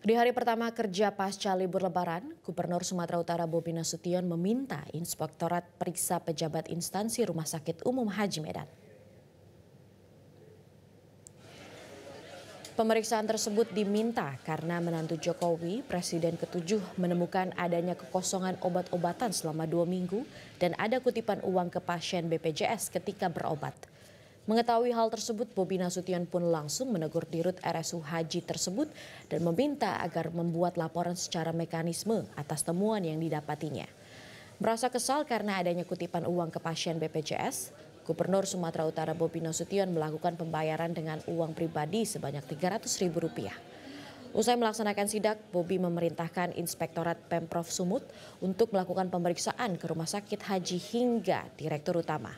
Di hari pertama kerja pasca libur Lebaran, Gubernur Sumatera Utara Bobi Nasution meminta Inspektorat periksa pejabat instansi Rumah Sakit Umum Haji Medan. Pemeriksaan tersebut diminta karena menantu Jokowi, Presiden ke-7, menemukan adanya kekosongan obat-obatan selama 2 minggu dan ada kutipan uang ke pasien BPJS ketika berobat. Mengetahui hal tersebut, Bobi Nasution pun langsung menegur Dirut RSU Haji tersebut dan meminta agar membuat laporan secara mekanisme atas temuan yang didapatinya. Merasa kesal karena adanya kutipan uang ke pasien BPJS, Gubernur Sumatera Utara Bobi Nasution melakukan pembayaran dengan uang pribadi sebanyak Rp300.000. Usai melaksanakan sidak, Bobi memerintahkan Inspektorat Pemprov Sumut untuk melakukan pemeriksaan ke Rumah Sakit Haji hingga Direktur Utama.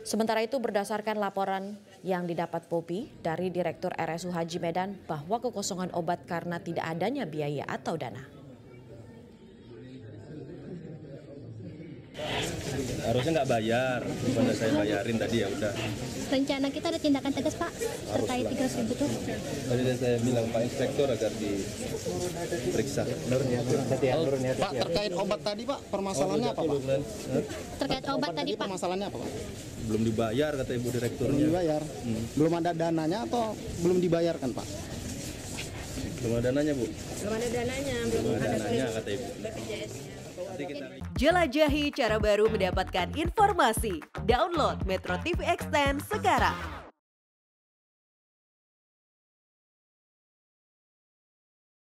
Sementara itu berdasarkan laporan yang didapat Bobi dari Direktur RSU Haji Medan bahwa kekosongan obat karena tidak adanya biaya atau dana. Harusnya nggak bayar, bukan saya bayarin tadi ya udah. Rencana kita ada tindakan tegas Pak terkait 300.000 itu. Tadi saya bilang Pak Inspektor agar diperiksa. Pak, terkait obat tadi Pak, permasalahannya apa Pak? Terkait obat tadi Pak. Permasalahannya apa Pak? Belum dibayar kata Ibu Direkturnya. Belum dibayar. Belum ada dananya atau belum dibayarkan Pak? Belum ada dananya Bu. Belum ada dananya, Belum ada dananya kata Ibu. BPJS-nya. Jelajahi cara baru mendapatkan informasi. Download Metro TV Extend sekarang.